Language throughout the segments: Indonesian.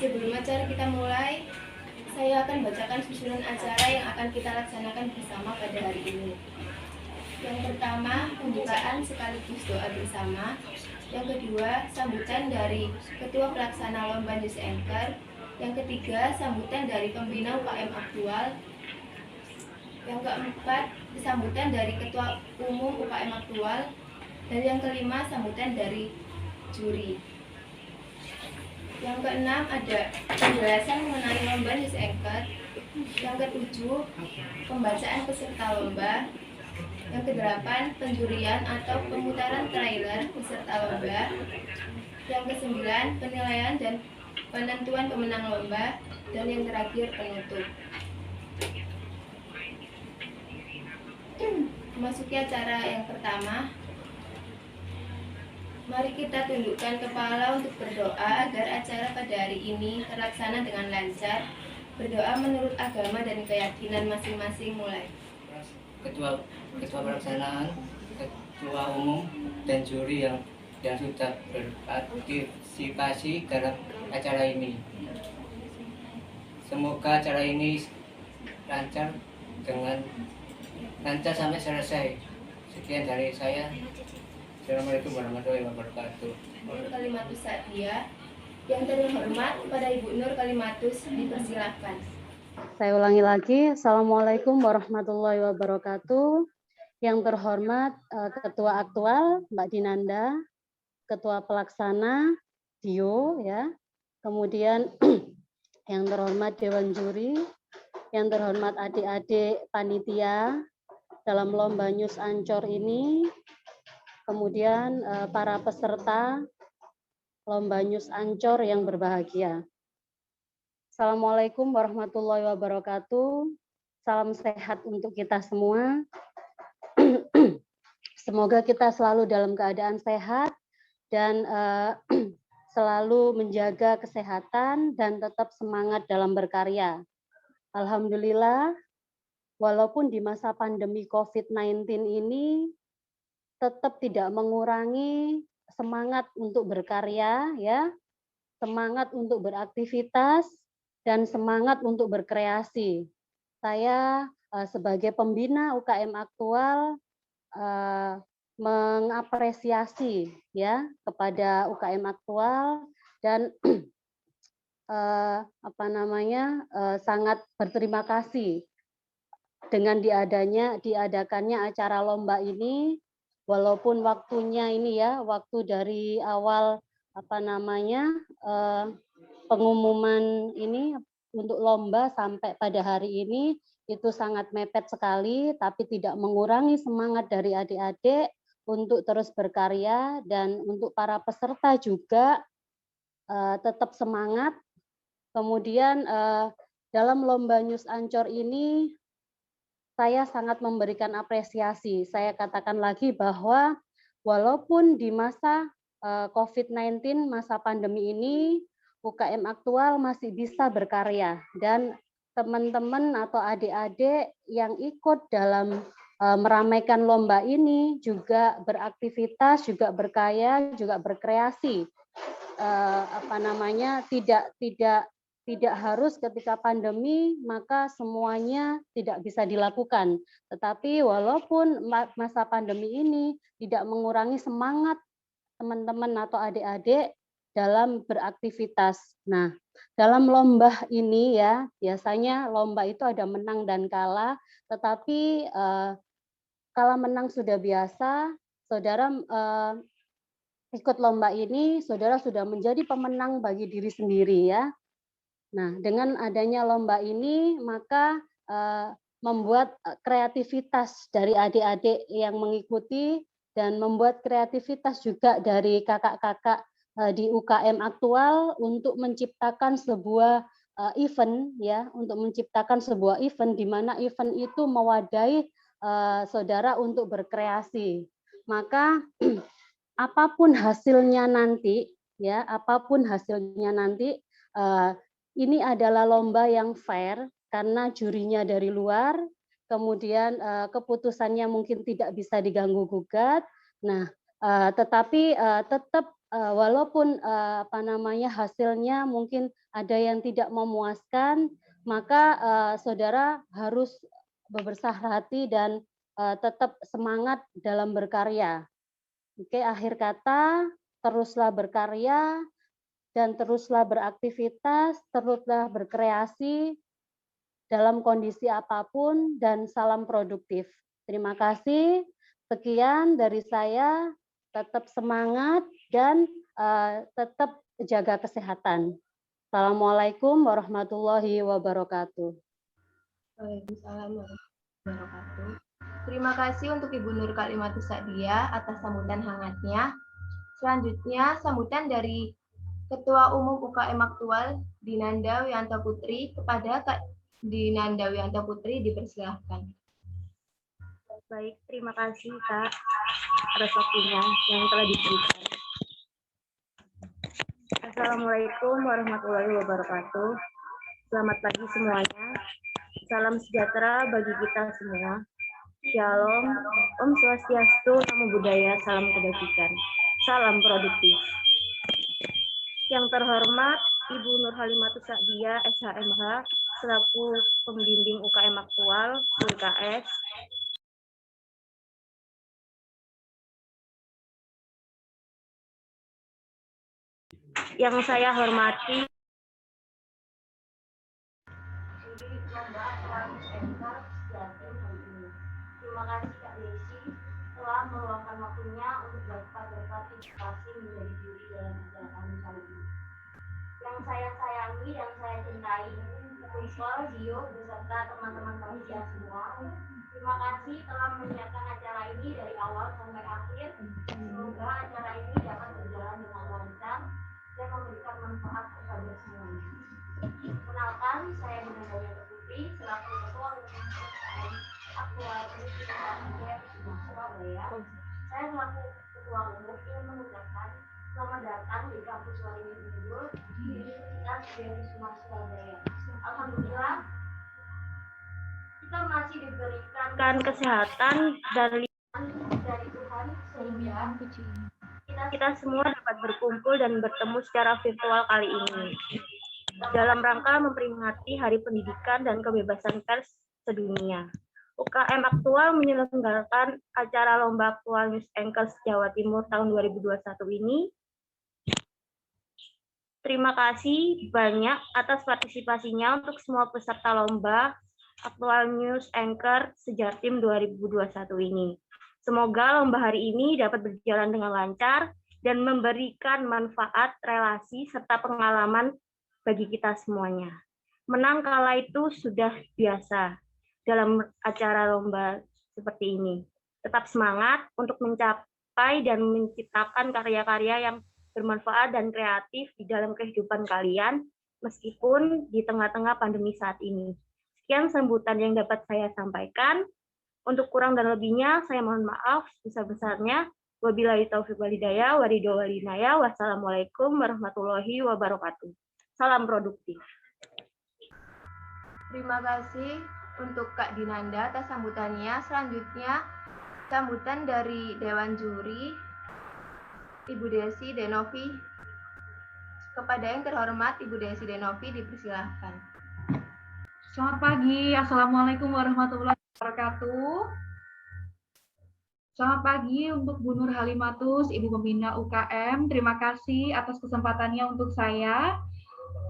Sebelum acara kita mulai, saya akan bacakan susunan acara yang akan kita laksanakan bersama pada hari ini. Yang pertama, pembukaan sekaligus doa bersama. Yang kedua, sambutan dari Ketua Pelaksana Lomba News Anchor. Yang ketiga, sambutan dari pembina UKM aktual. Yang keempat, sambutan dari Ketua Umum UKM aktual. Dan yang kelima, sambutan dari juri. Yang keenam, ada penjelasan mengenai lomba News Anchor. Yang ketujuh, pembacaan peserta lomba. Yang kedelapan, penjurian atau pemutaran trailer peserta lomba. Yang kesembilan, penilaian dan penentuan pemenang lomba. Dan yang terakhir, penutup. Memasuki acara yang pertama, mari kita tundukkan kepala untuk berdoa agar acara pada hari ini terlaksana dengan lancar. Berdoa menurut agama dan keyakinan masing-masing. Mulai. Ketua pelaksanaan, ketua umum, dan juri yang sudah berpartisipasi dalam acara ini. Semoga acara ini lancar sampai selesai. Sekian dari saya. Assalamualaikum warahmatullahi wabarakatuh. Nur Kalimatus Sa'diyah. Yang terhormat kepada Ibu Nur Kalimatus, dipersilahkan. Saya ulangi lagi. Assalamualaikum warahmatullahi wabarakatuh. Yang terhormat Ketua Aktual Mbak Dinanda, Ketua Pelaksana Dio, ya. Kemudian yang terhormat Dewan Juri, yang terhormat adik-adik panitia dalam lomba News Ancor ini, kemudian para peserta lomba News Ancor yang berbahagia. Assalamualaikum warahmatullahi wabarakatuh. Salam sehat untuk kita semua. Semoga kita selalu dalam keadaan sehat dan selalu menjaga kesehatan dan tetap semangat dalam berkarya. Alhamdulillah, walaupun di masa pandemi COVID-19 ini tetap tidak mengurangi semangat untuk berkarya, ya, semangat untuk beraktivitas, dan semangat untuk berkreasi. Saya sebagai pembina UKM aktual mengapresiasi ya kepada UKM aktual dan sangat berterima kasih dengan diadakannya acara lomba ini, walaupun waktunya ini ya waktu dari awal pengumuman ini untuk lomba sampai pada hari ini itu sangat mepet sekali, tapi tidak mengurangi semangat dari adik-adik untuk terus berkarya, dan untuk para peserta juga tetap semangat. Kemudian dalam lomba News Ancor ini saya sangat memberikan apresiasi. Saya katakan lagi bahwa walaupun di masa COVID-19, masa pandemi ini, UKM aktual masih bisa berkarya, dan teman-teman atau adik-adik yang ikut dalam meramaikan lomba ini juga beraktivitas, juga berkarya, juga berkreasi. Tidak harus ketika pandemi maka semuanya tidak bisa dilakukan. Tetapi walaupun masa pandemi ini tidak mengurangi semangat teman-teman atau adik-adik dalam beraktivitas. Nah, dalam lomba ini ya, biasanya lomba itu ada menang dan kalah, tetapi kalau menang sudah biasa, saudara ikut lomba ini, saudara sudah menjadi pemenang bagi diri sendiri ya. Nah, dengan adanya lomba ini, maka membuat kreativitas dari adik-adik yang mengikuti, dan membuat kreativitas juga dari kakak-kakak di UKM aktual untuk menciptakan sebuah event ya, untuk menciptakan sebuah event di mana event itu mewadahi saudara untuk berkreasi. Maka apapun hasilnya nanti ya, apapun hasilnya nanti, ini adalah lomba yang fair karena jurinya dari luar, kemudian keputusannya mungkin tidak bisa diganggu gugat. Nah, tetapi tetap walaupun hasilnya mungkin ada yang tidak memuaskan, maka saudara harus berbesar hati dan tetap semangat dalam berkarya. Oke, akhir kata, teruslah berkarya dan teruslah beraktivitas, teruslah berkreasi dalam kondisi apapun, dan salam produktif. Terima kasih. Sekian dari saya. Tetap semangat dan tetap jaga kesehatan. Assalamualaikum warahmatullahi wabarakatuh. Waalaikumsalam warahmatullahi wabarakatuh. Terima kasih untuk Ibu Nur Kalimatus Sa'diyah atas sambutan hangatnya. Selanjutnya, sambutan dari Ketua Umum UKM Aktual, Dinanda Wianto Putri. Kepada Kak Dinanda Wianto Putri dipersilahkan. Baik, terima kasih Kak atas waktunya yang telah diberikan. Assalamualaikum warahmatullahi wabarakatuh. Selamat pagi semuanya. Salam sejahtera bagi kita semua. Shalom, Om Swastiastu, Namo Buddhaya, salam kebajikan. Salam produktif. Yang terhormat Ibu Nur Halimatus Sa'diyah, SHMH, selaku pembimbing UKM Aktual, UKS. Yang saya hormati terima kasih Kak Desi telah meluangkan waktunya untuk dapat berpartisipasi menjadi juri dalam acara kami kali ini. Yang saya sayangi dan saya cintai, Puspa, Zio, beserta teman-teman panitia semua. Terima kasih telah menyiapkan acara ini dari awal sampai akhir. Semoga acara ini dapat berjalan dengan lancar dan memberikan manfaat kepada semuanya. Kenalkan, saya Dinanda Wianto Putri selaku Ketua Umum Aktual Universitas Surabaya. Saya selaku Ketua Umum ingin mengucapkan selamat datang di kampus Waringin Unggul di Universitas Beasiswa Surabaya. Alhamdulillah, kita masih diberikan kesehatan dari Tuhan sehingga kita semua dapat berkumpul dan bertemu secara virtual kali ini dalam rangka memperingati Hari Pendidikan dan Kebebasan Pers Sedunia. UKM Aktual menyelenggarakan acara Lomba Aktual News Anchors Jawa Timur tahun 2021 ini. Terima kasih banyak atas partisipasinya untuk semua peserta Lomba Aktual News Anchor Sejatim 2021 ini. Semoga lomba hari ini dapat berjalan dengan lancar dan memberikan manfaat, relasi, serta pengalaman bagi kita semuanya. Menang kalah itu sudah biasa dalam acara lomba seperti ini. Tetap semangat untuk mencapai dan menciptakan karya-karya yang bermanfaat dan kreatif di dalam kehidupan kalian, meskipun di tengah-tengah pandemi saat ini. Sekian sambutan yang dapat saya sampaikan. Untuk kurang dan lebihnya, saya mohon maaf sebesar-besarnya. Wabillahi taufiq wal hidayah, waridho wal inayah. Wassalamualaikum warahmatullahi wabarakatuh. Salam produktif. Terima kasih untuk Kak Dinanda atas sambutannya. Selanjutnya, sambutan dari Dewan Juri, Ibu Desi Denovi. Kepada yang terhormat, Ibu Desi Denovi dipersilahkan. Selamat pagi, Assalamualaikum warahmatullahi wabarakatuh. Selamat pagi untuk Bu Nur Halimatus, Ibu Pembina UKM. Terima kasih atas kesempatannya untuk saya.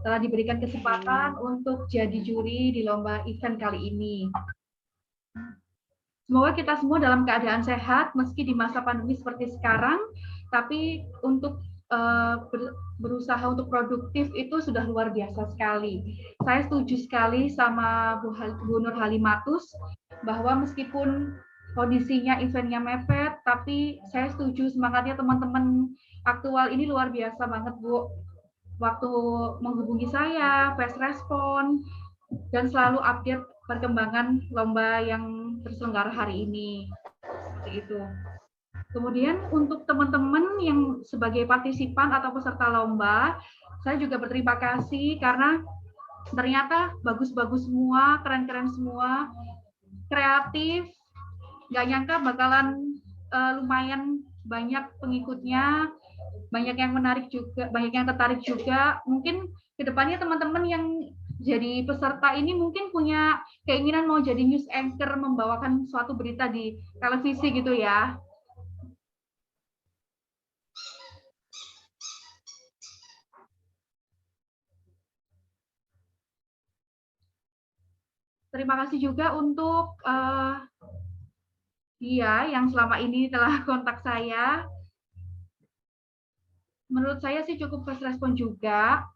Telah diberikan kesempatan untuk jadi juri di lomba event kali ini. Semoga kita semua dalam keadaan sehat, meski di masa pandemi seperti sekarang, tapi untuk berusaha untuk produktif itu sudah luar biasa sekali. Saya setuju sekali sama Bu Nur Halimatus bahwa meskipun kondisinya eventnya mepet, tapi saya setuju semangatnya teman-teman aktual ini luar biasa banget, Bu. Waktu menghubungi saya, fast respon, dan selalu update perkembangan lomba yang terselenggara hari ini. Seperti itu. Kemudian untuk teman-teman yang sebagai partisipan atau peserta lomba, saya juga berterima kasih karena ternyata bagus-bagus semua, keren-keren semua, kreatif, nggak nyangka bakalan lumayan banyak pengikutnya, banyak yang menarik juga, banyak yang tertarik juga. Mungkin kedepannya teman-teman yang jadi peserta ini mungkin punya keinginan mau jadi news anchor, membawakan suatu berita di televisi gitu ya. Terima kasih juga untuk dia yang selama ini telah kontak saya. Menurut saya sih cukup fast respon juga.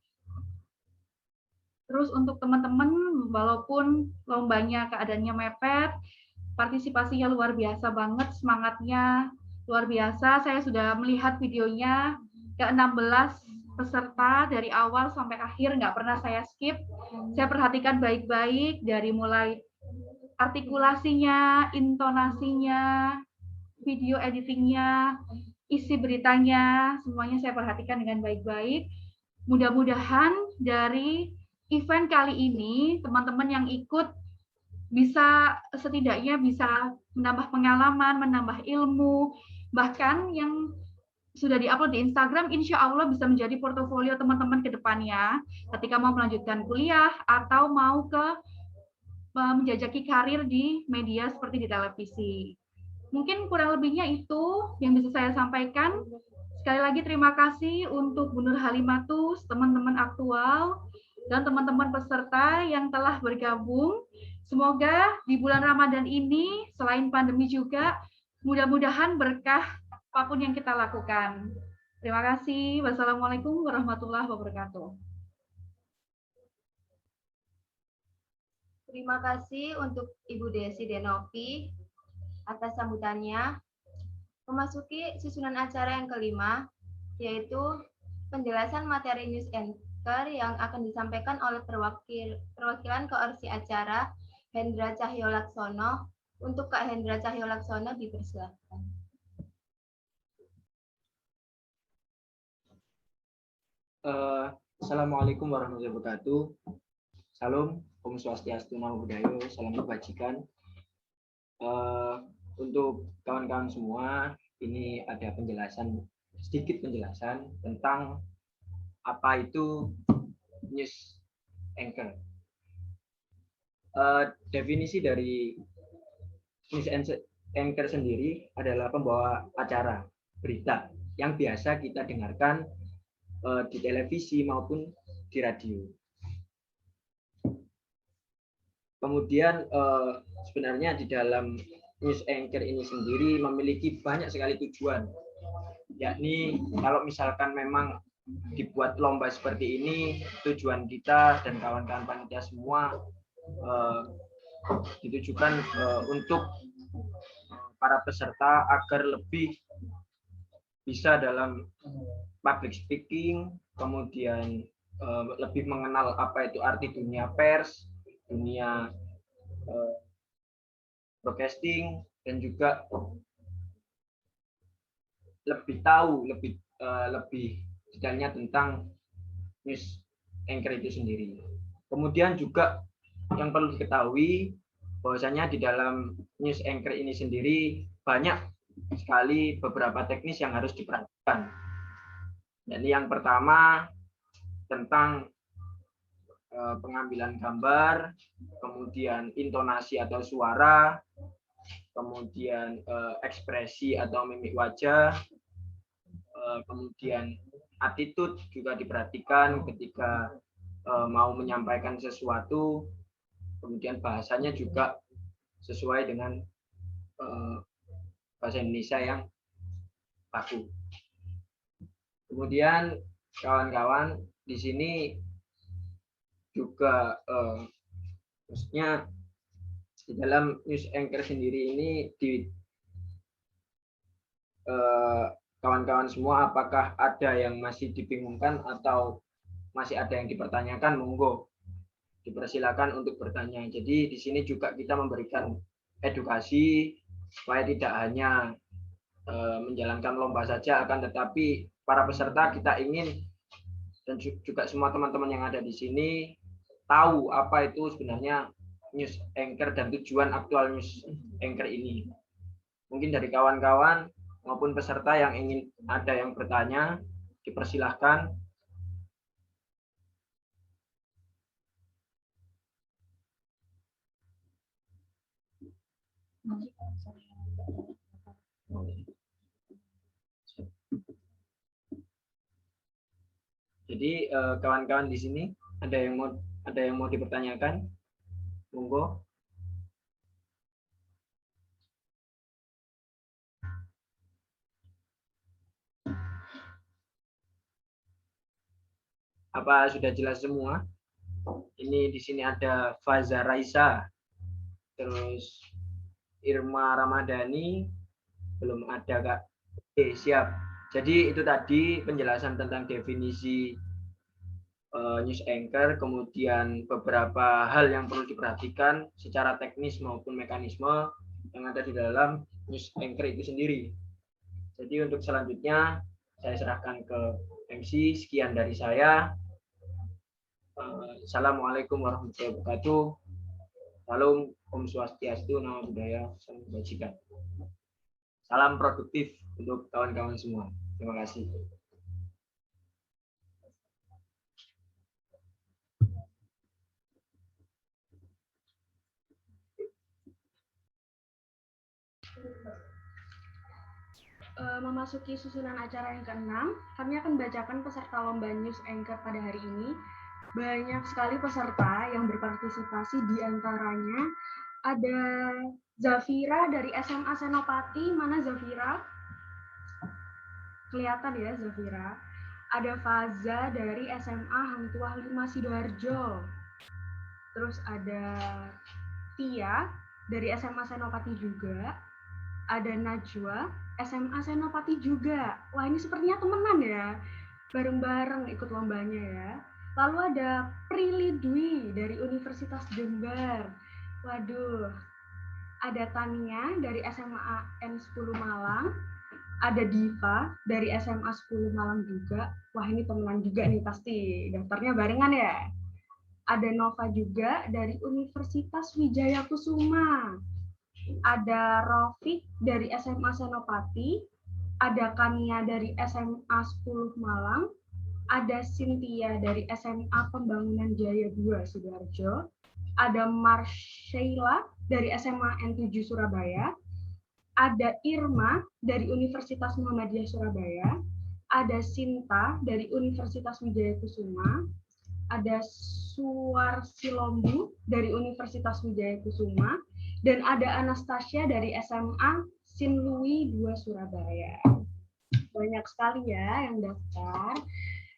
Terus untuk teman-teman, walaupun lombanya keadaannya mepet, partisipasinya luar biasa banget, semangatnya luar biasa. Saya sudah melihat videonya ke-16 peserta dari awal sampai akhir, nggak pernah saya skip. Saya perhatikan baik-baik dari mulai artikulasinya, intonasinya, video editingnya, isi beritanya, semuanya saya perhatikan dengan baik-baik. Mudah-mudahan dari event kali ini, teman-teman yang ikut bisa setidaknya bisa menambah pengalaman, menambah ilmu, bahkan yang sudah diupload di Instagram, insya Allah bisa menjadi portofolio teman-teman ke depannya ketika mau melanjutkan kuliah atau mau ke menjajaki karir di media seperti di televisi. Mungkin kurang lebihnya itu yang bisa saya sampaikan. Sekali lagi terima kasih untuk Bu Nur Halimatus, teman-teman aktual, dan teman-teman peserta yang telah bergabung. Semoga di bulan Ramadan ini, selain pandemi juga, mudah-mudahan berkah apapun yang kita lakukan. Terima kasih. Wassalamualaikum warahmatullahi wabarakatuh. Terima kasih untuk Ibu Desi Denovi atas sambutannya. Memasuki susunan acara yang kelima, yaitu penjelasan materi news anchor yang akan disampaikan oleh perwakilan koordinasi acara Hendra Cahyo Laksono. Untuk Kak Hendra Cahyo Laksono dipersilakan. Assalamualaikum warahmatullahi wabarakatuh. Salam, Om Swastiastu, Namo Buddhaya, salam kebajikan. Untuk kawan-kawan semua, ini ada sedikit penjelasan tentang apa itu news anchor. Definisi dari news anchor sendiri adalah pembawa acara berita yang biasa kita dengarkan di televisi maupun di radio. Kemudian sebenarnya di dalam news anchor ini sendiri memiliki banyak sekali tujuan, yakni kalau misalkan memang dibuat lomba seperti ini, tujuan kita dan kawan-kawan panitia semua ditujukan untuk para peserta agar lebih bisa dalam public speaking, kemudian lebih mengenal apa itu arti dunia pers, dunia broadcasting, dan juga lebih tahu lebih detailnya tentang news anchor itu sendiri. Kemudian juga yang perlu diketahui bahwasanya di dalam news anchor ini sendiri banyak sekali beberapa teknis yang harus diperhatikan. Jadi yang pertama tentang pengambilan gambar, kemudian intonasi atau suara, kemudian ekspresi atau mimik wajah, kemudian attitude juga diperhatikan ketika mau menyampaikan sesuatu, kemudian bahasanya juga sesuai dengan bahasa Indonesia yang baku. Kemudian kawan-kawan di sini juga maksudnya di dalam news anchor sendiri ini kawan-kawan semua apakah ada yang masih dibingungkan atau masih ada yang dipertanyakan, monggo dipersilakan untuk bertanya. Jadi di sini juga kita memberikan edukasi supaya tidak hanya menjalankan lomba saja, akan tetapi para peserta kita ingin dan juga semua teman-teman yang ada di sini tahu apa itu sebenarnya news anchor dan tujuan aktual news anchor ini. Mungkin dari kawan-kawan maupun peserta yang ingin ada yang bertanya, dipersilahkan. Jadi kawan-kawan di sini ada yang mau dipertanyakan? Monggo. Apa sudah jelas semua? Ini di sini ada Faza Raisa, terus Irma Ramadhani, belum ada Kak. Oke, siap. Jadi itu tadi penjelasan tentang definisi news anchor, kemudian beberapa hal yang perlu diperhatikan secara teknis maupun mekanisme yang ada di dalam news anchor itu sendiri. Jadi untuk selanjutnya saya serahkan ke MC. Sekian dari saya. Assalamualaikum warahmatullahi wabarakatuh. Salam, Om Swastiastu, Namo Buddhaya, Salam Kebajikan. Salam produktif untuk kawan-kawan semua. Terima kasih. Memasuki susunan acara yang ke-6, kami akan bacakan peserta lomba News Anchor pada hari ini. Banyak sekali peserta yang berpartisipasi, di antaranya ada Zafira dari SMA Senopati. Mana Zafira? Kelihatan ya Zafira. Ada Faza dari SMA Hang Tuah 5 Sidoarjo. Terus ada Tia dari SMA Senopati juga. Ada Najwa, SMA Senopati juga. Wah, ini sepertinya temenan ya. Bareng-bareng ikut lombanya ya. Lalu ada Prilly Dwi dari Universitas Jember. Waduh. Ada Tania dari SMA N10 Malang. Ada Diva dari SMA 10 Malang juga. Wah, ini temenan juga nih pasti. Daftarnya barengan ya. Ada Nova juga dari Universitas Wijaya Kusuma. Ada Rafiq dari SMA Senopati, ada Kania dari SMA 10 Malang, ada Cynthia dari SMA Pembangunan Jaya 2 Sidoarjo, ada Marshayla dari SMA N7 Surabaya, ada Irma dari Universitas Muhammadiyah Surabaya, ada Sinta dari Universitas Wijaya Kusuma, ada Suarsilombu dari Universitas Wijaya Kusuma, dan ada Anastasia dari SMA Sinlui 2 Surabaya. Banyak sekali ya yang daftar.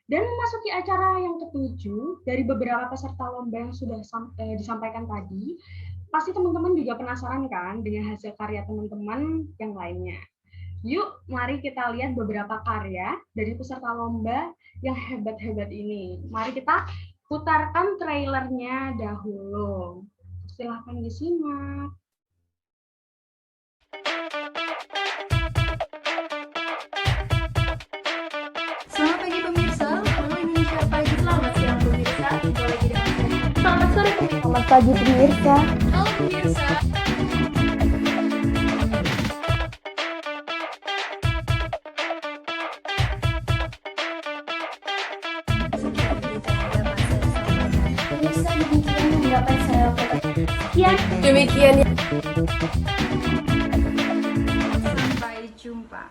Dan memasuki acara yang ke-7, dari beberapa peserta lomba yang sudah disampaikan tadi, pasti teman-teman juga penasaran kan dengan hasil karya teman-teman yang lainnya. Yuk, mari kita lihat beberapa karya dari peserta lomba yang hebat-hebat ini. Mari kita putarkan trailernya dahulu. Silahkan disimak. Selamat pagi pemirsa, Halo Indonesia Pagi. Selamat siang pemirsa, jumpa lagi dengan saya. Selamat sore pemirsa. Selamat pagi pemirsa. Halo pemirsa. Sekian berita yang dapat saya sampaikan. Pemirsa, demikian yang dapat saya lakukan. Sekian. Demikian. Sampai jumpa.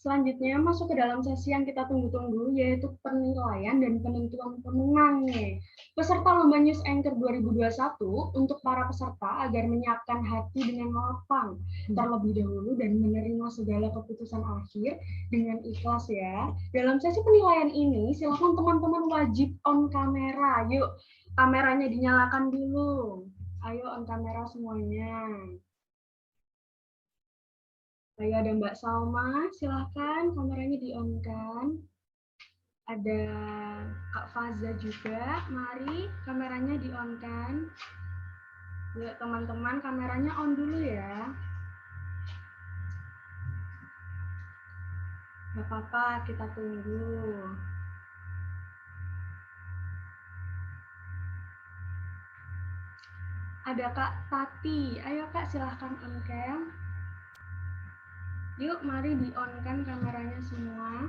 Selanjutnya masuk ke dalam sesi yang kita tunggu-tunggu, yaitu penilaian dan penentuan pemenang nih. Peserta Lomba News Anchor 2021 untuk para peserta agar menyiapkan hati dengan lapang terlebih dahulu dan menerima segala keputusan akhir dengan ikhlas ya. Dalam sesi penilaian ini, silakan teman-teman wajib on kamera. Yuk, kameranya dinyalakan dulu. Ayo on kamera semuanya. Ayo ada Mbak Salma, silahkan kameranya di-on-kan. Ada Kak Faza juga, mari kameranya di-on-kan. Yuk teman-teman, kameranya on dulu ya. Gak apa-apa, kita tunggu. Ada Kak Tati, ayo Kak silahkan on-cam. Yuk, mari di-on-kan kameranya semua.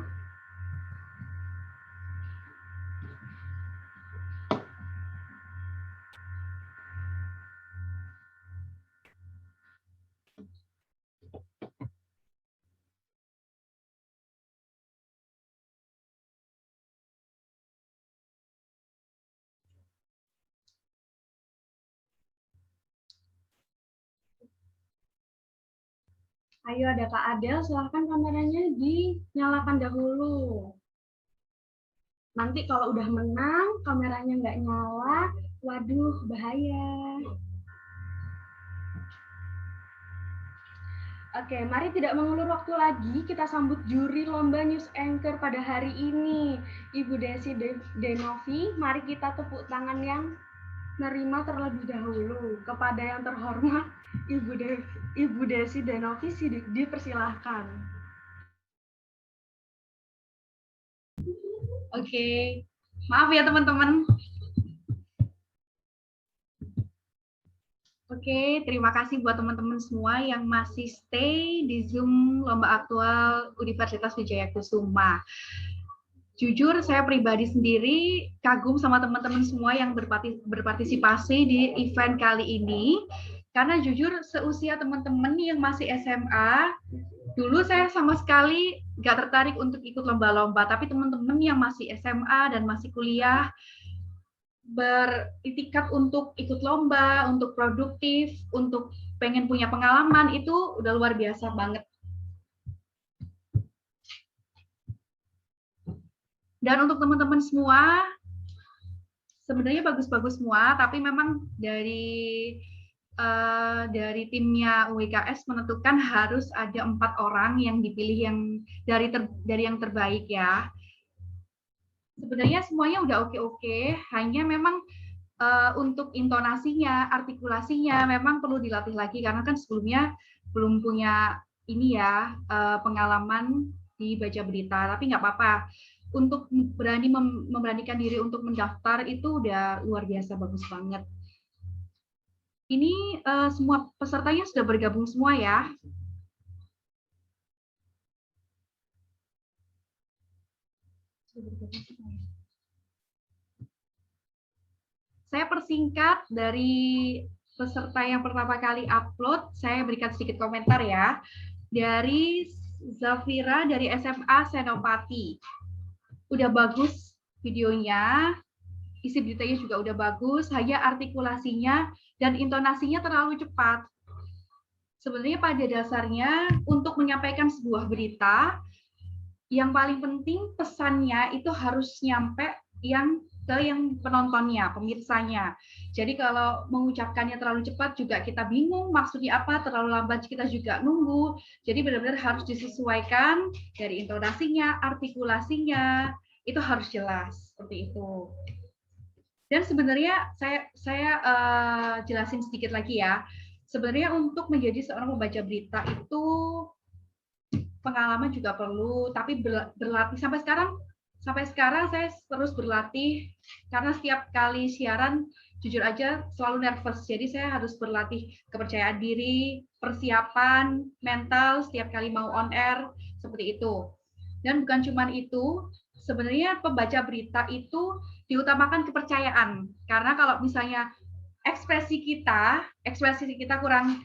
Ayo, ada Kak Adel, silahkan kameranya dinyalakan dahulu. Nanti kalau udah menang, kameranya nggak nyala, waduh, bahaya. Oke, mari tidak mengulur waktu lagi, kita sambut juri lomba News Anchor pada hari ini. Ibu Desi Denovi, mari kita tepuk tangan yang nerima terlebih dahulu. Kepada yang terhormat, Ibu Desi Denovi, dipersilahkan. Oke, maaf ya teman-teman. Oke, terima kasih buat teman-teman semua yang masih stay di Zoom Lomba Aktual Universitas Wijaya Kusuma. Jujur, saya pribadi sendiri kagum sama teman-teman semua yang berpartisipasi di event kali ini. Karena jujur, seusia teman-teman yang masih SMA, dulu saya sama sekali nggak tertarik untuk ikut lomba-lomba. Tapi teman-teman yang masih SMA dan masih kuliah, beritikat untuk ikut lomba, untuk produktif, untuk pengen punya pengalaman, itu udah luar biasa banget. Dan untuk teman-teman semua, sebenarnya bagus-bagus semua, tapi memang dari timnya UWKS menentukan harus ada 4 orang yang dipilih yang dari yang terbaik ya. Sebenarnya semuanya udah oke-oke, hanya memang untuk intonasinya, artikulasinya memang perlu dilatih lagi karena kan sebelumnya belum punya ini ya pengalaman di baca berita, tapi nggak apa-apa. Untuk memberanikan diri untuk mendaftar itu udah luar biasa bagus banget. Ini semua pesertanya sudah bergabung semua ya. Saya persingkat dari peserta yang pertama kali upload, saya berikan sedikit komentar ya. Dari Zafira dari SMA Senopati. Udah bagus videonya, isi beritanya juga udah bagus, hanya artikulasinya dan intonasinya terlalu cepat. Sebenarnya pada dasarnya untuk menyampaikan sebuah berita, yang paling penting pesannya itu harus nyampe ke yang penontonnya, pemirsanya. Jadi kalau mengucapkannya terlalu cepat juga kita bingung maksudnya apa, terlalu lambat kita juga nunggu. Jadi benar-benar harus disesuaikan dari intonasinya, artikulasinya, itu harus jelas seperti itu. Dan sebenarnya saya jelasin sedikit lagi ya. Sebenarnya untuk menjadi seorang pembaca berita itu pengalaman juga perlu, tapi berlatih sampai sekarang saya terus berlatih karena setiap kali siaran jujur aja selalu nervous. Jadi saya harus berlatih kepercayaan diri, persiapan mental setiap kali mau on air seperti itu. Dan bukan cuma itu, sebenarnya pembaca berita itu diutamakan kepercayaan. Karena kalau misalnya ekspresi kita kurang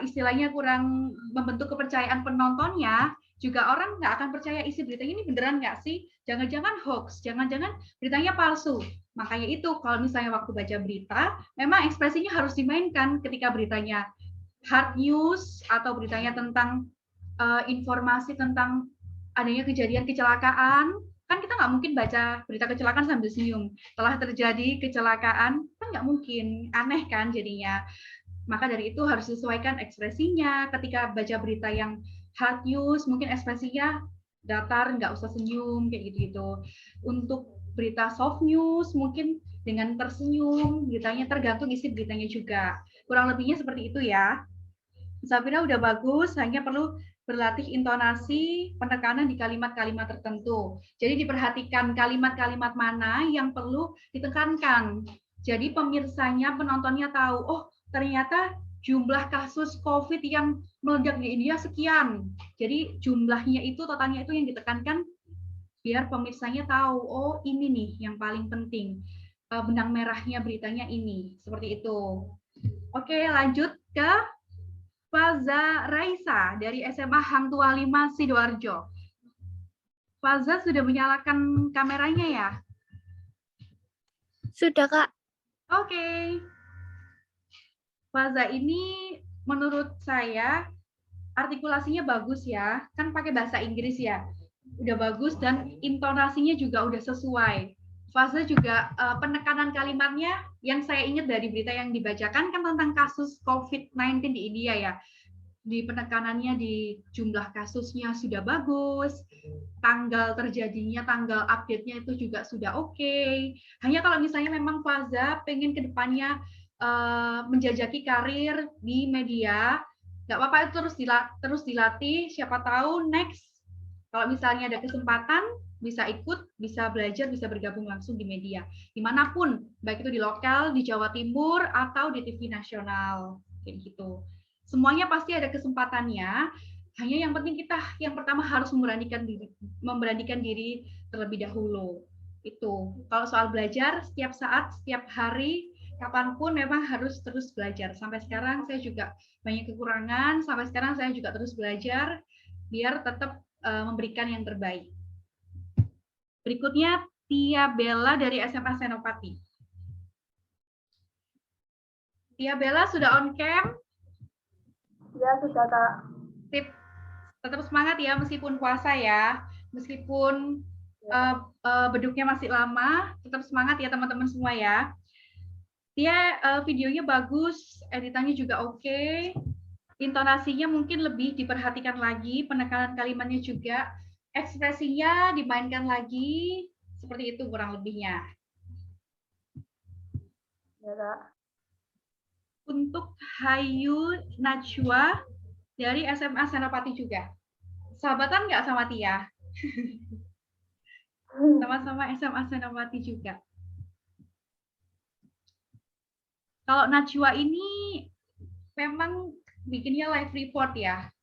istilahnya kurang membentuk kepercayaan penontonnya, juga orang nggak akan percaya isi beritanya ini beneran nggak sih? Jangan-jangan hoax, jangan-jangan beritanya palsu. Makanya itu kalau misalnya waktu baca berita, memang ekspresinya harus dimainkan ketika beritanya hard news atau beritanya tentang informasi tentang adanya kejadian kecelakaan. Kan kita nggak mungkin baca berita kecelakaan sambil senyum. Telah terjadi kecelakaan, kan nggak mungkin, aneh kan jadinya. Maka dari itu harus disesuaikan ekspresinya. Ketika baca berita yang hard news, mungkin ekspresinya datar, nggak usah senyum, kayak gitu-gitu. Untuk berita soft news, mungkin dengan tersenyum, beritanya tergantung isi beritanya juga. Kurang lebihnya seperti itu ya. Safira udah bagus, hanya perlu berlatih intonasi, penekanan di kalimat-kalimat tertentu. Jadi diperhatikan kalimat-kalimat mana yang perlu ditekankan. Jadi pemirsanya, penontonnya tahu, oh ternyata jumlah kasus COVID yang meledak di India sekian. Jadi jumlahnya itu, totalnya itu yang ditekankan biar pemirsanya tahu, oh ini nih yang paling penting. Benang merahnya beritanya ini, seperti itu. Oke, lanjut ke Faza Raisa dari SMA Hang Tuah 5 Sidoarjo. Faza sudah menyalakan kameranya ya? Sudah, Kak. Oke. Faza ini menurut saya artikulasinya bagus ya, kan pakai bahasa Inggris ya. Udah bagus dan intonasinya juga udah sesuai. Faza juga penekanan kalimatnya yang saya ingat dari berita yang dibacakan kan tentang kasus COVID-19 di India ya. Di penekanannya di jumlah kasusnya sudah bagus, tanggal terjadinya, tanggal update-nya itu juga sudah oke. Hanya kalau misalnya memang Faza pengen ke depannya menjajaki karir di media, nggak apa-apa, itu terus dilatih, siapa tahu next kalau misalnya ada kesempatan bisa ikut, bisa belajar, bisa bergabung langsung di media dimanapun, baik itu di lokal, di Jawa Timur atau di TV nasional, kayak gitu. Semuanya pasti ada kesempatannya. Hanya yang penting kita yang pertama harus memberanikan diri terlebih dahulu. Itu kalau soal belajar setiap saat, setiap hari, kapanpun memang harus terus belajar. Sampai sekarang saya juga banyak kekurangan. Sampai sekarang saya juga terus belajar biar tetap memberikan yang terbaik. Berikutnya Tia Bella dari SMA Senopati. Tia Bella sudah on cam? Ya, sudah, Kak. Tip, tetap semangat ya meskipun puasa ya, meskipun beduknya masih lama, tetap semangat ya teman-teman semua ya. Dia videonya bagus, editannya juga oke, intonasinya mungkin lebih diperhatikan lagi, penekanan kalimatnya juga, ekspresinya dimainkan lagi, seperti itu kurang lebihnya. Ya, Kak. Untuk Hayu Najwa dari SMA Senopati juga. Sahabatan nggak sama Tia? Sama-sama SMA Senopati juga. Kalau Najwa ini memang bikinnya live report ya.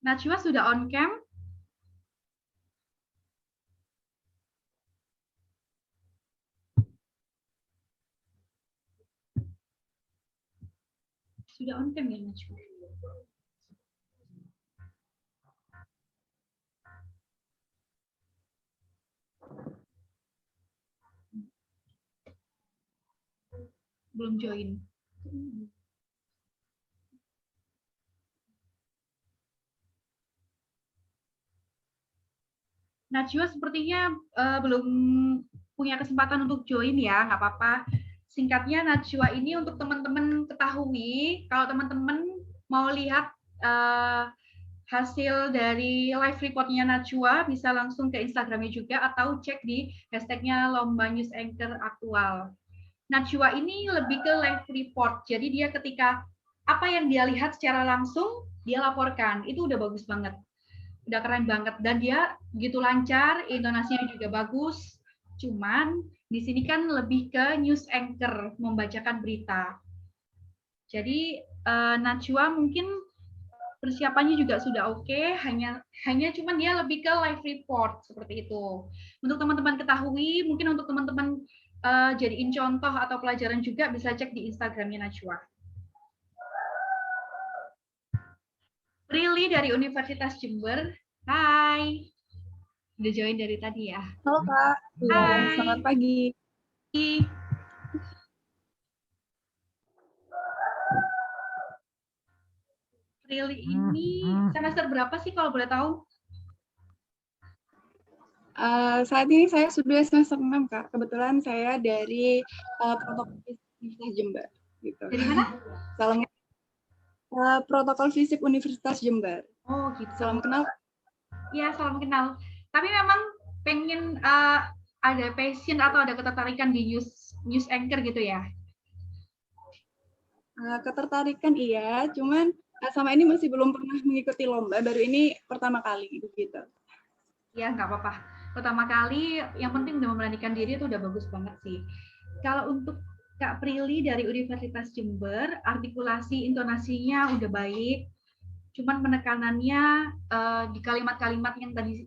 Najwa sudah on cam? Sudah on cam ya Najwa? Belum join. Najwa sepertinya belum punya kesempatan untuk join ya, nggak apa-apa. Singkatnya Najwa ini untuk teman-teman ketahui, kalau teman-teman mau lihat hasil dari live reportnya Najwa, bisa langsung ke Instagramnya juga atau cek di hashtagnya Lomba News Anchor Aktual. Najwa ini lebih ke live report, jadi dia ketika apa yang dia lihat secara langsung, dia laporkan, itu udah bagus banget. Udah keren banget, dan dia gitu lancar, intonasinya juga bagus, cuman di sini kan lebih ke news anchor, membacakan berita. Jadi Najwa mungkin persiapannya juga sudah oke, hanya cuman dia lebih ke live report seperti itu. Untuk teman-teman ketahui, mungkin untuk teman-teman jadiin contoh atau pelajaran juga bisa cek di Instagramnya Najwa. Prilly dari Universitas Jember. Hai. Udah join dari tadi ya. Halo Kak. Hai. Selamat pagi. Prilly ini semester berapa sih kalau boleh tahu? Saat ini saya sudah semester 6 Kak. Kebetulan saya dari protokol fisik Universitas Jember. Gitu. Dari mana? Salam protokol fisik Universitas Jember. Oh gitu. Salam kenal. Iya, salam kenal. Tapi memang pengen ada passion atau ada ketertarikan di news anchor gitu ya? Ketertarikan iya, cuman sama ini masih belum pernah mengikuti lomba, baru ini pertama kali gitu. Ya, nggak apa-apa. Pertama kali, yang penting udah memberanikan diri itu udah bagus banget sih. Kalau untuk Kak Prilly dari Universitas Jember, artikulasi intonasinya udah baik, cuman penekanannya di kalimat-kalimat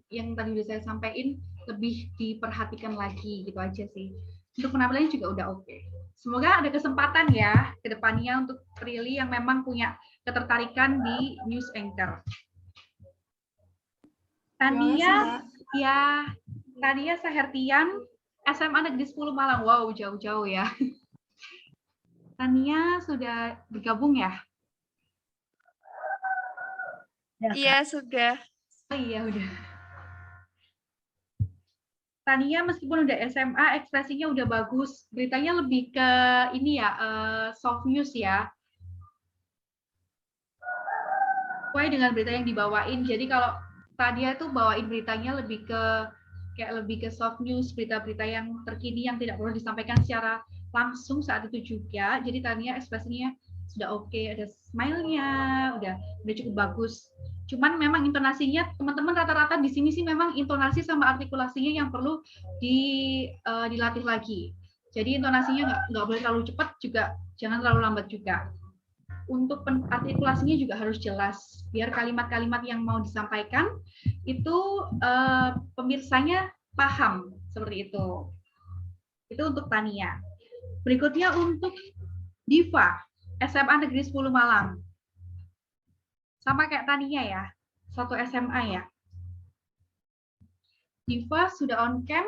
yang tadi udah saya sampaikan lebih diperhatikan lagi gitu aja sih. Untuk penampilannya juga udah oke. Semoga ada kesempatan ya ke depannya untuk Prilly yang memang punya ketertarikan di news anchor. Tania, ya, Tania Sahertian, SMA Negeri 10 Malang. Wow, jauh-jauh ya. Tania sudah bergabung ya? Iya, sudah. Oh iya, udah. Tania meskipun udah SMA, ekspresinya udah bagus. Beritanya lebih ke ini ya, soft news ya. Sesuai dengan berita yang dibawain. Jadi kalau Tania tuh bawain beritanya lebih ke soft news, berita-berita yang terkini yang tidak perlu disampaikan secara langsung saat itu juga. Jadi Tania ekspresinya sudah oke, ada smile-nya, udah cukup bagus. Cuman memang intonasinya teman-teman rata-rata di sini sih memang intonasi sama artikulasinya yang perlu dilatih lagi. Jadi intonasinya nggak boleh terlalu cepat juga, jangan terlalu lambat juga. Untuk artikulasinya juga harus jelas, biar kalimat-kalimat yang mau disampaikan itu pemirsanya paham seperti itu. Itu untuk Tania. Berikutnya untuk Diva, SMA Negeri 10 Malang. Sama kayak Tania ya, satu SMA ya. Diva sudah on cam.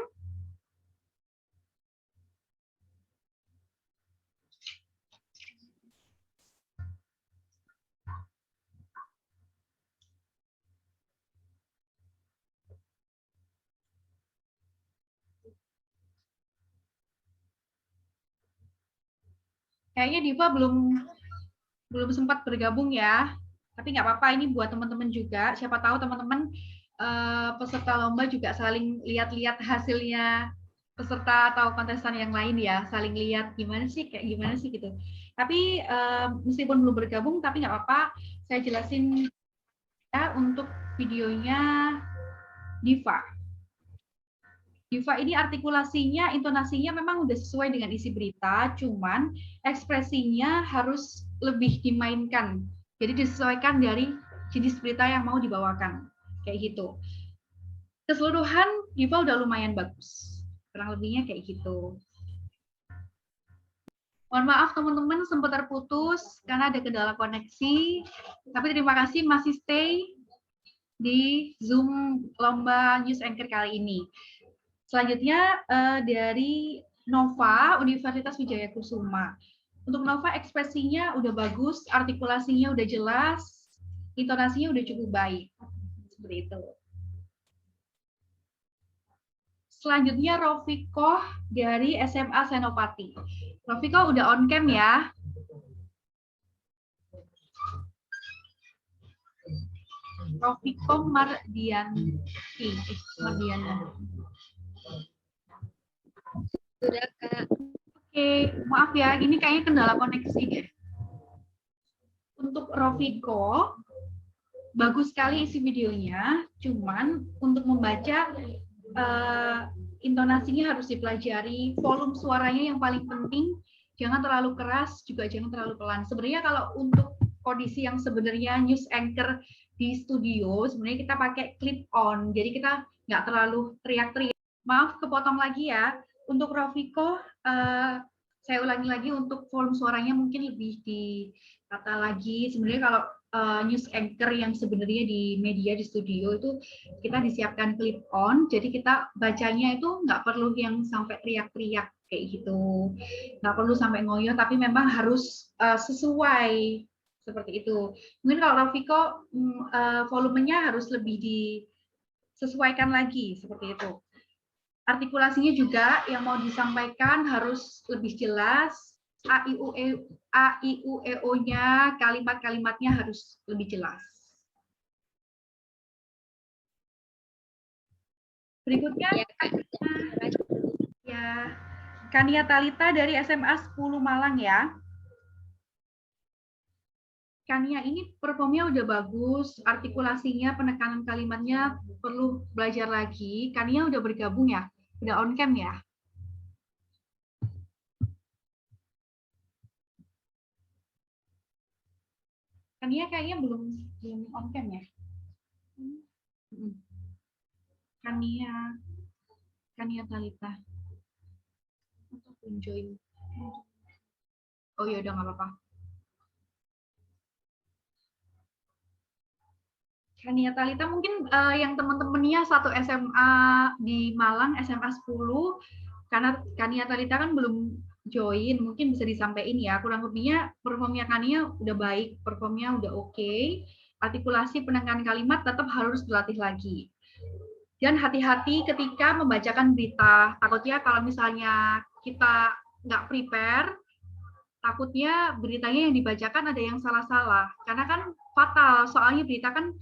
Kayaknya Diva belum sempat bergabung ya. Tapi nggak apa-apa, ini buat teman-teman juga. Siapa tahu teman-teman peserta lomba juga saling lihat-lihat hasilnya peserta atau kontestan yang lain ya, saling lihat gimana sih, kayak gimana sih gitu. Tapi meskipun belum bergabung, tapi nggak apa-apa, saya jelasin ya untuk videonya Diva. Diva ini artikulasinya, intonasinya memang udah sesuai dengan isi berita, cuman ekspresinya harus lebih dimainkan. Jadi disesuaikan dari jenis berita yang mau dibawakan. Kayak gitu. Keseluruhan Diva udah lumayan bagus. Kurang lebihnya kayak gitu. Mohon maaf teman-teman sempat terputus karena ada kendala koneksi. Tapi terima kasih masih stay di Zoom Lomba News Anchor kali ini. Selanjutnya dari Nova, Universitas Wijaya Kusuma. Untuk Nova ekspresinya udah bagus, artikulasinya udah jelas, intonasinya udah cukup baik. Seperti itu. Selanjutnya Rofiko dari SMA Senopati. Rofiko udah on cam ya. Rofiko Mardianti. Sudah, Kak. Oke, maaf ya, ini kayaknya kendala koneksi. Untuk Rofiko, bagus sekali isi videonya, cuman untuk membaca intonasinya harus dipelajari, volume suaranya yang paling penting, jangan terlalu keras, juga jangan terlalu pelan. Sebenarnya kalau untuk kondisi yang sebenarnya news anchor di studio, sebenarnya kita pakai clip on, jadi kita nggak terlalu teriak-teriak. Maaf, kepotong lagi ya. Untuk Rofiko, saya ulangi lagi untuk volume suaranya mungkin lebih ditata lagi. Sebenarnya kalau news anchor yang sebenarnya di media di studio itu kita disiapkan clip on, jadi kita bacanya itu nggak perlu yang sampai teriak-teriak kayak gitu, nggak perlu sampai ngoyo, tapi memang harus sesuai seperti itu. Mungkin kalau Rofiko volumenya harus lebih disesuaikan lagi seperti itu. Artikulasinya juga yang mau disampaikan harus lebih jelas, A-I-U-E-O-nya, kalimat-kalimatnya harus lebih jelas. Berikutnya, ya, Kania Talita dari SMA 10 Malang ya. Kania ini performnya udah bagus, artikulasinya, penekanan kalimatnya perlu belajar lagi. Kania udah bergabung ya, udah on cam ya. Kania kayaknya belum on cam ya. Kania Talita. Untuk join. Oh ya udah nggak apa-apa. Kania Talita mungkin yang teman-temannya satu SMA di Malang, SMA 10, karena Kania Talita kan belum join, mungkin bisa disampaikan ya, kurang lebihnya performnya Kania udah baik, performnya udah oke, artikulasi penekanan kalimat tetap harus dilatih lagi. Dan hati-hati ketika membacakan berita, takutnya kalau misalnya kita nggak prepare, takutnya beritanya yang dibacakan ada yang salah-salah, karena kan fatal, soalnya berita kan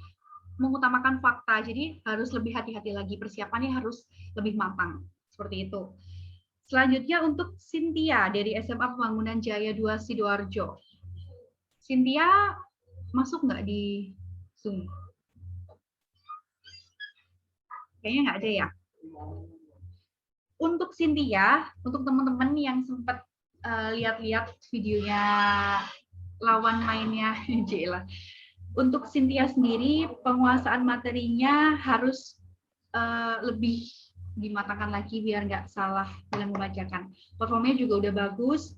mengutamakan fakta, jadi harus lebih hati-hati lagi, persiapannya harus lebih matang, seperti itu. Selanjutnya untuk Cynthia dari SMA Pembangunan Jaya 2 Sidoarjo. Cynthia masuk nggak di Zoom? Kayaknya nggak ada ya. Untuk Cynthia, untuk teman-teman yang sempat lihat-lihat videonya lawan mainnya, Jela. Untuk Cynthia sendiri, penguasaan materinya harus lebih dimatangkan lagi biar nggak salah dalam membacakan. Performanya juga udah bagus.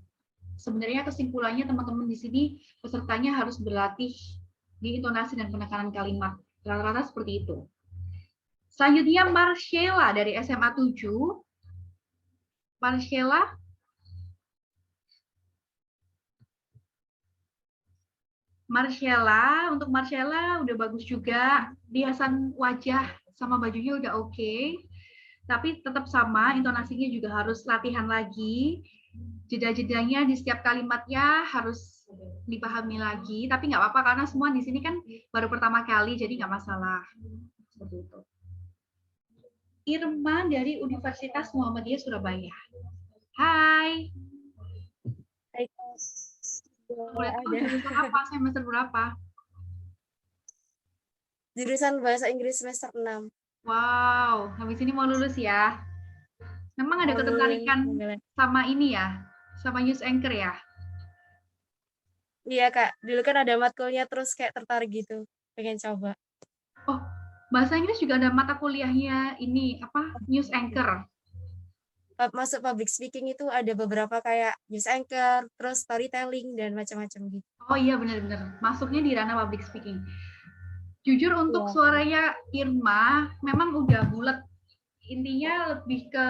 Sebenarnya kesimpulannya teman-teman di sini pesertanya harus berlatih di intonasi dan penekanan kalimat. Rata-rata seperti itu. Selanjutnya Marcella dari SMA 7. Marcella. Untuk Marcella udah bagus juga. Hiasan wajah sama bajunya udah oke. Tapi tetap sama, intonasinya juga harus latihan lagi. Jeda-jedanya di setiap kalimatnya harus dipahami lagi. Tapi nggak apa-apa karena semua di sini kan baru pertama kali, jadi nggak masalah. Seperti itu. Irma dari Universitas Muhammadiyah Surabaya. Hai. Hai. Boleh tahu jurusan apa? Semester berapa? Jurusan Bahasa Inggris semester 6. Wow, habis ini mau lulus ya? Memang ada ketertarikan sama ini ya? Sama news anchor ya? Iya, Kak. Dulu kan ada matkulnya terus kayak tertarik gitu. Pengen coba. Oh, bahasa Inggris juga ada mata kuliahnya ini, apa? News anchor. Masuk public speaking itu ada beberapa kayak news anchor, terus storytelling, dan macam-macam gitu. Oh iya, benar-benar. Masuknya di ranah public speaking. Jujur untuk suaranya Irma memang udah bulat. Intinya lebih ke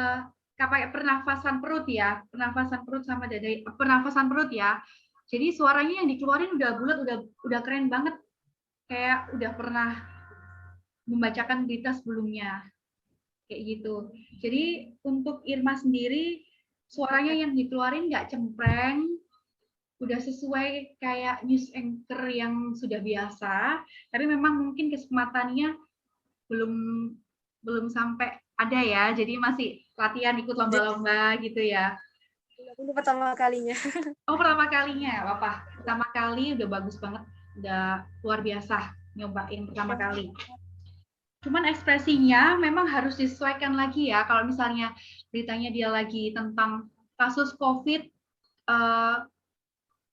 kayak pernafasan perut ya, pernafasan perut sama dada, pernafasan perut ya. Jadi suaranya yang dikeluarin udah bulat, udah keren banget. Kayak udah pernah membacakan berita sebelumnya. Kayak gitu. Jadi untuk Irma sendiri suaranya yang dikeluarin nggak cempreng, udah sesuai kayak news anchor yang sudah biasa, tapi memang mungkin kesempatannya belum sampai ada ya, jadi masih latihan ikut lomba-lomba gitu ya. Ini pertama kalinya. Oh, pertama kalinya, apa? Pertama kali udah bagus banget, udah luar biasa nyobain pertama kali. Cuman ekspresinya memang harus disesuaikan lagi ya, kalau misalnya beritanya dia lagi tentang kasus COVID,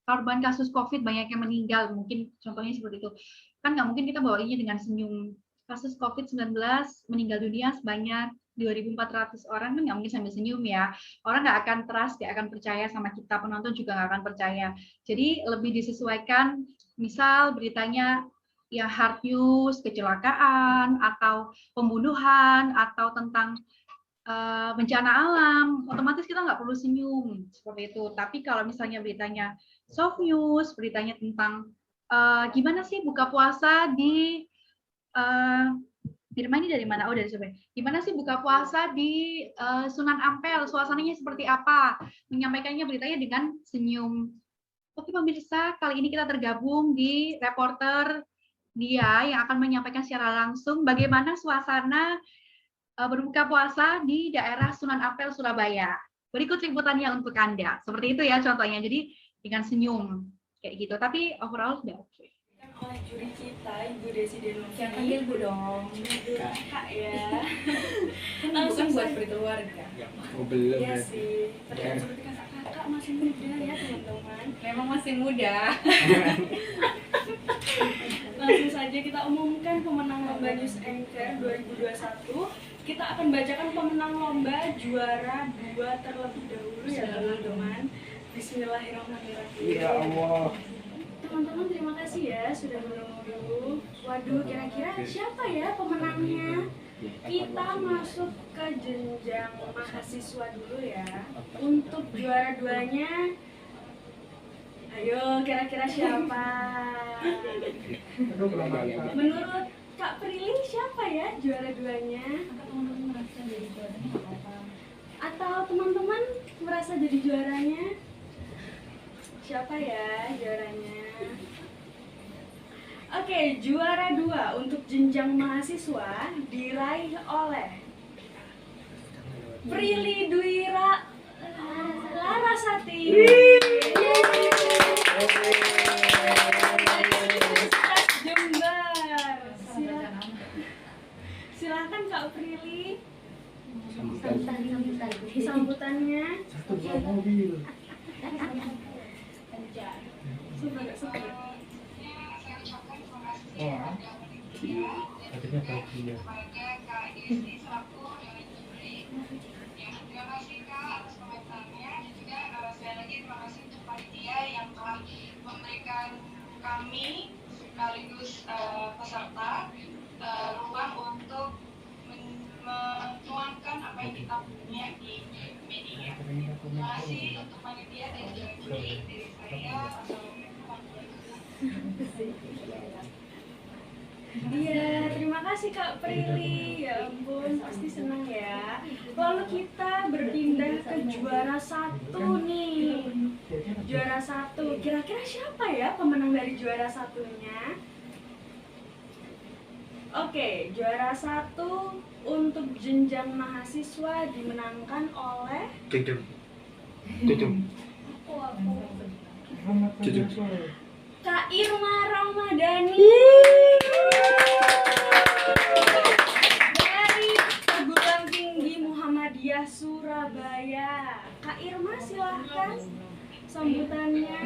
korban kasus COVID banyak yang meninggal, mungkin contohnya seperti itu. Kan nggak mungkin kita bawainnya dengan senyum. Kasus COVID-19 meninggal dunia sebanyak 2.400 orang, kan nggak mungkin sambil senyum ya. Orang nggak akan trust, nggak akan percaya sama kita, penonton juga nggak akan percaya. Jadi lebih disesuaikan, misal beritanya ya hard news, kecelakaan, atau pembunuhan, atau tentang bencana alam, otomatis kita nggak perlu senyum seperti itu. Tapi kalau misalnya beritanya soft news, beritanya tentang gimana sih buka puasa di Firman ini dari mana? Oh, dari Surabaya. Gimana sih buka puasa di Sunan Ampel? Suasananya seperti apa? Menyampaikannya beritanya dengan senyum. Oke pemirsa, kali ini kita tergabung di reporter dia yang akan menyampaikan secara langsung bagaimana suasana berbuka puasa di daerah Sunan Ampel, Surabaya. Berikut liputannya untuk Anda. Seperti itu ya contohnya. Jadi dengan senyum kayak gitu. Tapi overall sudah oke. Oleh juri kita, Ibu Desi Denuvi. Jangan panggil Bu dong. Kak ya. Kan bukan buat berkeluarga. Oh, belum. Iya sih. Tapi kan seperti kakak masih muda ya teman-teman. Memang masih muda. langsung saja kita umumkan pemenang lomba News Anchor 2021. Kita akan bacakan pemenang lomba juara 2 terlebih dahulu ya teman-teman. Bismillahirrahmanirrahim. Ya Allah. Teman-teman terima kasih ya sudah menunggu. Waduh, kira-kira siapa ya pemenangnya? Kita masuk ke jenjang mahasiswa dulu ya. Untuk juara 2-nya, ayo kira-kira siapa? Menurut Kak Prilly siapa ya juara 2-nya? Atau teman-teman merasa jadi juaranya? Siapa ya juaranya? Oke, juara 2 untuk jenjang mahasiswa diraih oleh Prilly Dwira Larasati. Universitas Jember. Silakan Kak Prilly. Sambutannya. Terima kasih Kak atas komentarnya dan juga sekali lagi terima kasih untuk panitia yang telah memberikan kami sekaligus peserta ruang untuk menuangkan apa yang kita punya di media. Terima kasih untuk panitia dan juga juri dari saya. Iya, terima kasih Kak Prilly. Ya ampun, pasti senang ya. Lalu kita berpindah ke juara 1 nih. Juara 1, kira-kira siapa ya pemenang dari juara 1-nya? Oke, juara 1 untuk jenjang mahasiswa dimenangkan oleh Kak Irma Ramadhani dari Perguruan Tinggi Muhammadiyah Surabaya. Kak Irma silahkan sambutannya.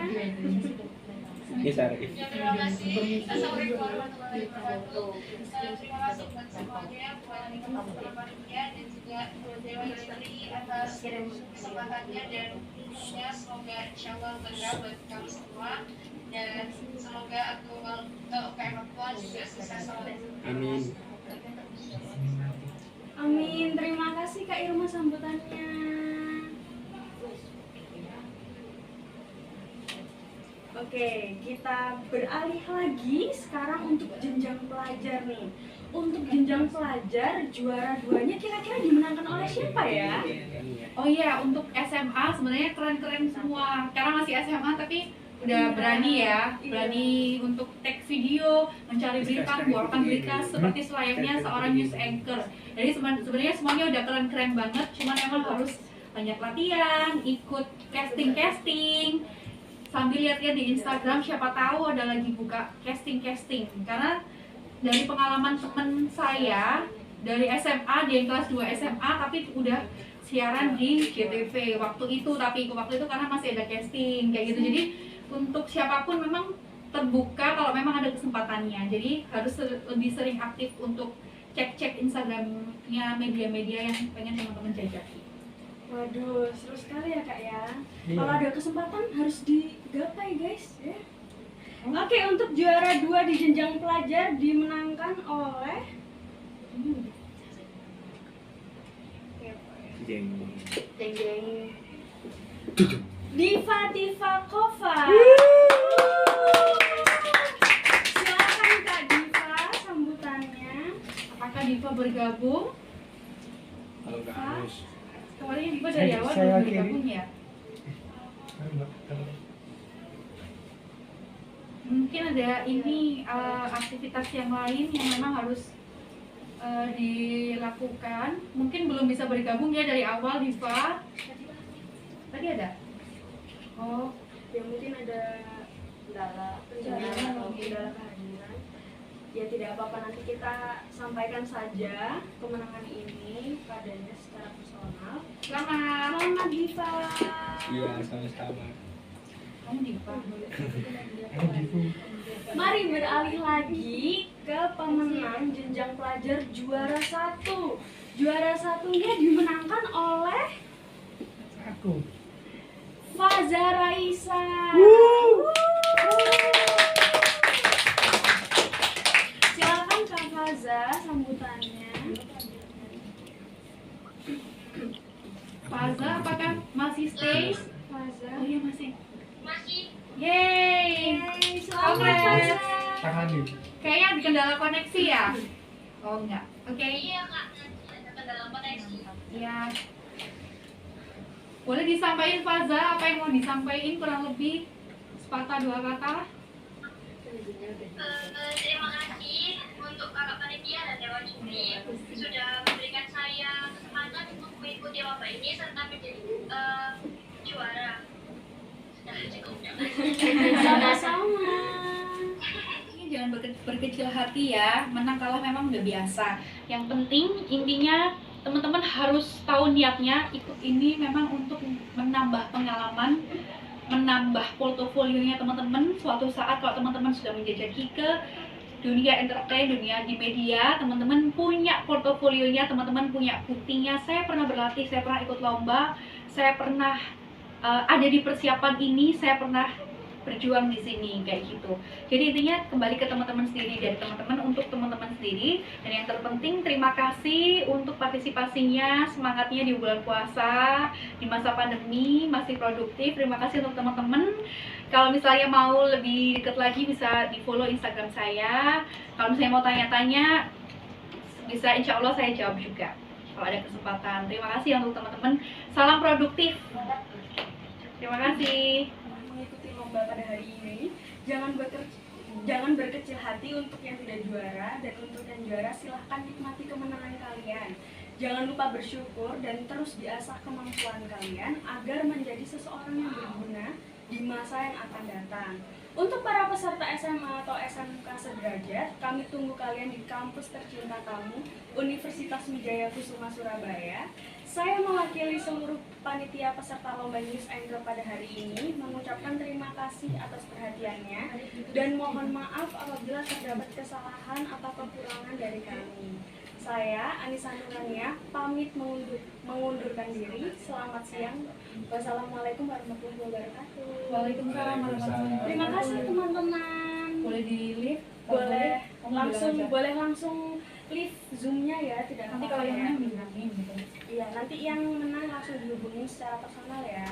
Terima kasih. Assalamualaikum warahmatullahi wabarakatuh. Terima kasih buat semuanya, buat panitia dan juga Dewa Yusri atas kesempatannya dan tentunya semoga insyaallah berkah buat kami semua dan semoga UKM Aktual juga sukses selalu. Amin. Amin. Terima kasih Kak Irma sambutannya. Oke, kita beralih lagi sekarang untuk jenjang pelajar nih. Untuk jenjang pelajar, juara 2-nya kira-kira dimenangkan oleh siapa ya? Oh iya, untuk SMA sebenarnya keren-keren semua. Karena masih SMA tapi udah berani ya, berani untuk take video, mencari berita, mengeluarkan berita seperti selayaknya seorang news anchor. Jadi sebenarnya semuanya udah keren-keren banget, cuman emang harus banyak latihan, ikut casting, sambil lihat-lihat di Instagram, siapa tahu ada lagi buka casting. Karena dari pengalaman temen saya dari SMA, dia yang kelas 2 SMA tapi udah siaran di JTV waktu itu karena masih ada casting kayak gitu. Jadi untuk siapapun memang terbuka kalau memang ada kesempatannya. Jadi harus lebih sering aktif untuk cek Instagramnya media-media yang pengen teman-teman jajaki. Waduh, seru sekali ya Kak ya. Kalau ada kesempatan harus digapai guys ya. Oke, untuk juara 2 di jenjang pelajar dimenangkan oleh Diva Kova. Silakan Kak Diva sambutannya. Apakah Diva bergabung? Kalau nggak harus. Kemarin Diva dari awal belum bergabung ya? Mungkin ada ini aktivitas yang lain yang memang harus dilakukan. Mungkin belum bisa bergabung ya dari awal Diva. Tadi ada? Oh, ya mungkin ada kendala atau kendala kehadiran. Ya tidak apa-apa, nanti kita sampaikan saja kemenangan ini padanya secara personal. Selamat Diva. Iya, sama-sama. Kamu Diva. Mari beralih lagi ke pemenang jenjang pelajar juara 1. Juara satunya dimenangkan oleh Faza Raisa. Silakan Kak Faza sambutannya. Faza, apakah masih stay? Faza. Oh iya masih. Masih. Yeay. Selamat Congrats. Faza. Kayaknya ada kendala koneksi ya? Oh enggak. Oke. Iya Kak, ada kendala koneksi. Ya. Boleh disampaikan Faza apa yang mau disampaikan kurang lebih sepatah dua kata? Terima kasih untuk kakak panitia dan dewan juri sudah memberikan saya kesempatan untuk mengikuti lomba ini serta menjadi juara. Sudah cukup. Sama-sama. Jangan berkecil hati ya, menang kalah memang udah biasa. Yang penting intinya teman-teman harus tahu niatnya ikut ini memang untuk menambah pengalaman, menambah portofolionya teman-teman. Suatu saat kalau teman-teman sudah menjajaki ke dunia entertain, dunia di media, teman-teman punya portofolionya, teman-teman punya buktinya. Saya pernah berlatih, saya pernah ikut lomba, saya pernah ada di persiapan ini, saya pernah berjuang di sini kayak gitu. Jadi intinya kembali ke teman-teman sendiri, dari teman-teman untuk teman-teman sendiri. Dan yang terpenting terima kasih untuk partisipasinya, semangatnya di bulan puasa, di masa pandemi masih produktif. Terima kasih untuk teman-teman. Kalau misalnya mau lebih dekat lagi bisa di follow Instagram saya. Kalau misalnya mau tanya-tanya bisa, insya Allah saya jawab juga kalau ada kesempatan. Terima kasih untuk teman-teman. Salam produktif. Terima kasih. Mengikuti lomba pada hari ini, jangan berkecil hati untuk yang tidak juara, dan untuk yang juara silahkan nikmati kemenangan kalian. Jangan lupa bersyukur dan terus diasah kemampuan kalian agar menjadi seseorang yang berguna di masa yang akan datang. Untuk para peserta SMA atau SMK sederajat, kami tunggu kalian di kampus tercinta kamu, Universitas Wijaya Kusuma Surabaya. Saya mewakili seluruh panitia peserta lomba News Anchor pada hari ini mengucapkan terima kasih atas perhatiannya dan mohon maaf apabila terdapat kesalahan atau kekurangan dari kami. Saya, Anissa Nurania, pamit mengundurkan diri. Selamat siang. Wassalamualaikum warahmatullahi wabarakatuh. Waalaikumsalam warahmatullahi wabarakatuh. Terima kasih teman-teman. Boleh di live? Boleh langsung live Zoom-nya ya, tidak Nanti apa-apa kalau yang ya. menang gitu. Iya, nanti yang menang langsung dihubungin secara personal ya.